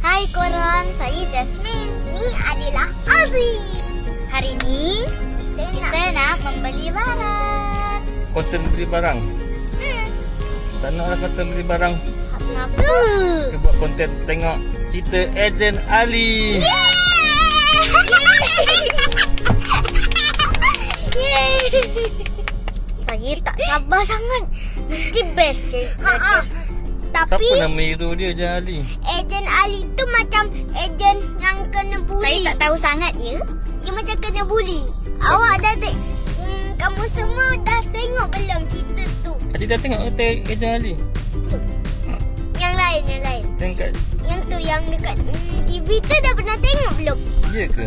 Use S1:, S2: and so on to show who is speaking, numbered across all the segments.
S1: Hai korang, saya Jasmine. Ni adalah Azim. Hari ni kita nak membeli barang.
S2: Konten beli barang. Tak naklah konten beli barang.
S1: Kenapa?
S2: Kita buat konten tengok cerita Ejen Ali.
S1: Saya tak sabar sangat. Mesti best cerita. Tapi
S2: Siapa nama hero dia, Ejen Ali?
S1: Ejen Ali tu macam ejen yang kena bully. Saya tak tahu sangat ya. Dia macam kena bully. Awak dah kamu semua dah tengok belum cerita tu?
S2: Adik dah tengok kata Ejen Ali?
S1: Yang lain.
S2: Tengok.
S1: Yang tu yang dekat TV tu dah pernah tengok belum?
S2: Ya ke?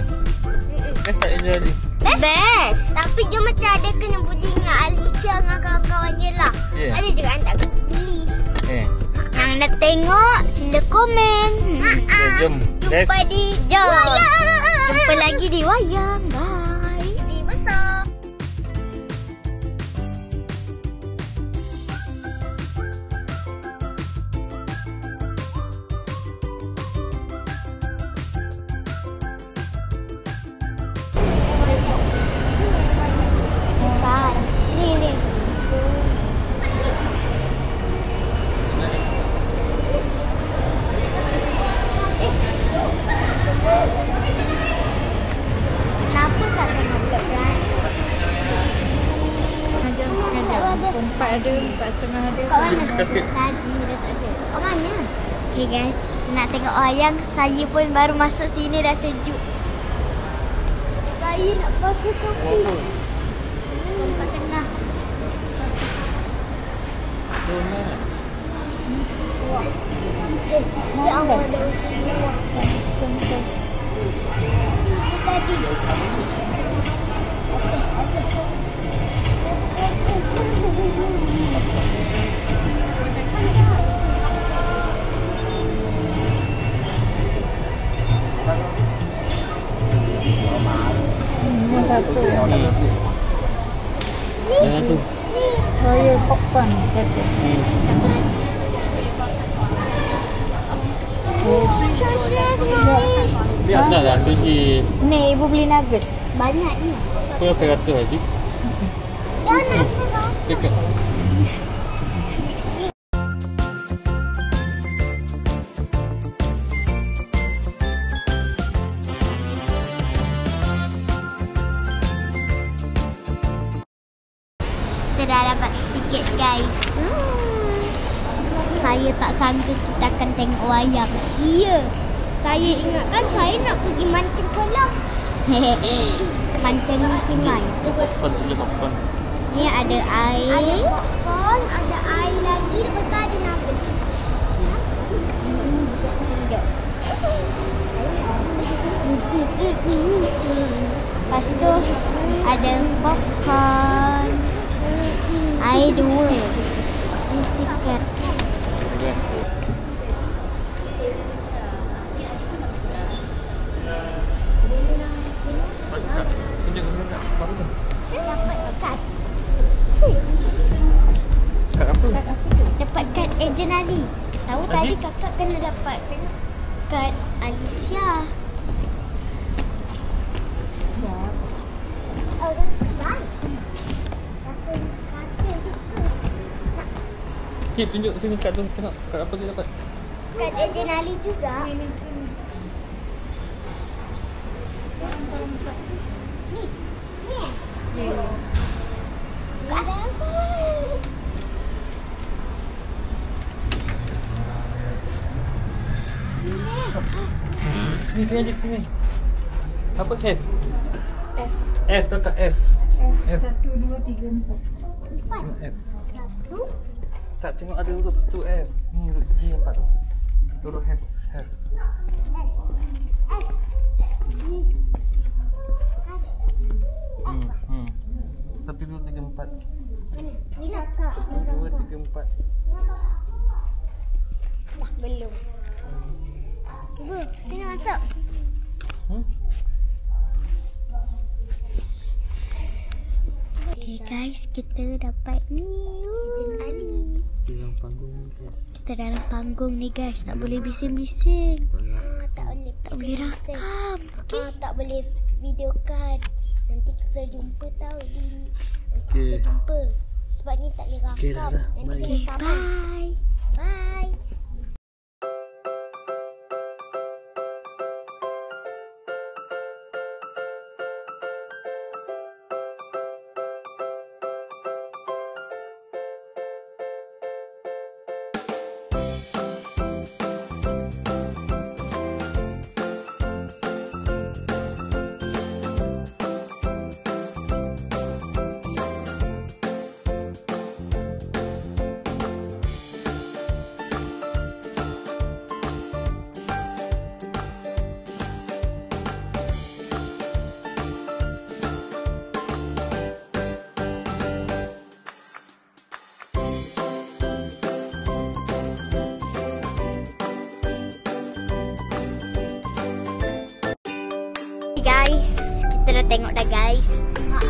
S2: Best tak Ejen Ali?
S1: Best. Tapi dia macam ada kena bully dengan Alicia dengan kawan-kawannya lah.
S2: Yeah.
S1: Ada juga yang tak beli. Yang dah tengok sila komen.
S2: Jom.
S1: Jumpa di Jumpa lagi di wayang. Bye. TV besar. Ni. Kenapa tak tengok budak-budak?
S3: Setengah jam. 4 ada, 4:30 ada.
S1: Kat mana?
S2: Sikit-sikit.
S1: Tadi dah tak ada. Kat mana? Okay guys, kita nak tengok wayang. Saya pun baru masuk sini dah sejuk. Saya nak pakai topi. Kat tengah. Ya Allah, ada usia bawah. Macam tadi.
S3: Ini satu.
S2: Yang tu.
S3: Royal popcorn satu.
S1: Syah semua ni.
S2: Biar lah pergi.
S3: Ni ibu beli nugget.
S1: Banyak ni.
S2: Kau saya kata Haji.
S1: Dah nak tengok.
S2: Dekat.
S1: Kita dah dapat tiket guys. Saya tak sangka kita akan tengok wayang. Ya. Saya ingatkan saya nak pergi mancing kolam. Mancing sungai.
S2: Popcorn.
S1: Ni ada air. Ada popcorn, ada air lagi. Lepas tu ada nugget. Lepas tu ada popcorn. Air 2. Ini tiket.
S2: Yes. Tunjuk dekat apa tu?
S1: Dapat kad.
S2: Kat apa?
S1: Dapat kad Ejen Ali. Tahu
S2: Ali?
S1: tadi kakak kena dapat kad Alicia. Oh, dah baik.
S2: Cik, tunjuk sini kat tu. Tengok kat apa dia dapat.
S1: Kad Ejen Ali juga. Ni.
S3: Ya.
S1: Ada apa?
S2: Sini je sini. Apa S?
S1: F.
S2: S kakak S. S.
S3: 1, 2, 3, 4.
S2: Tengok S.
S1: Satu.
S2: Tak tengok ada huruf tu S. Ni huruf G yang 4 tu. Huruf F. F.
S1: Ni.
S2: 1, 2, 3, 4.
S1: Ni lah kak.
S2: 1, 2, 3, 4.
S1: Dah belum. Ibu, sini masuk. Okay guys, kita dapat ni Ejen Ali.
S2: Dalam panggung ni guys.
S1: Kita dalam panggung ni guys, tak boleh bising-bising. tak boleh rakam. Tak boleh videokan. Nanti kita jumpa tau di. Nanti kita jumpa. Sebab ni tak boleh rakam.
S2: Okey, dah.
S1: Nanti
S2: Mari.
S1: kena saman. Bye. Bye. Guys, kita dah tengok dah guys.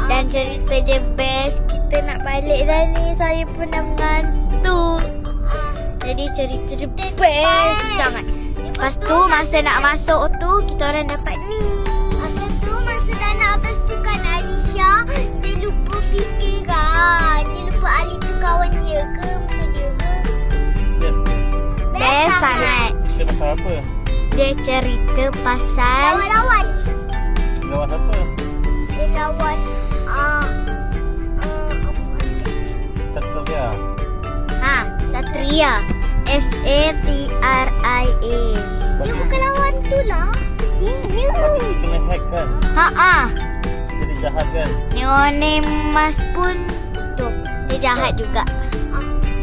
S1: Dan cerita dia best. Kita nak balik dah ni. Saya pun dah mengantuk. Jadi cerita dia best sangat. Lepas tu masa nak masuk tu kita orang dapat ni. Masa tu masa dah nak habis tu kan Alisha, dia lupa fikiran. Dia lupa Ali tu kawan dia ke musuh dia ke.
S2: Yes.
S1: Best sangat.
S2: Kita nak apa?
S1: Dia cerita pasal lawan-lawan.
S2: Lawan siapa?
S1: Dia lawan
S2: Satria.
S1: Satria. Satria. Dia bukan lawan tu lah. Iya.
S2: Kita kena hack kan? Jadi jahat kan?
S1: Neonemas pun tu. Dia jahat juga.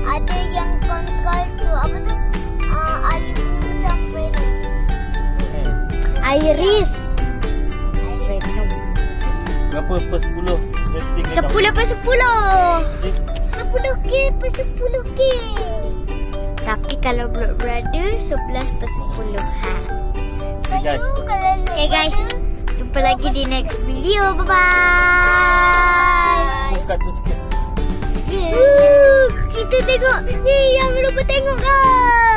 S1: Ada yang kontrol tu. Apa tu? Ali punya macam Venom. Iris. Venom.
S2: Berapa per 10 rating?
S1: 10 per 10. 10k per 10k. Tapi kalau Blood Brother 11 per 10.
S2: Okay guys.
S1: Okay guys. Jumpa lagi di next video. Bye-bye.
S2: Buka tu sikit.
S1: Kita tengok ni yang lupa tengok guys.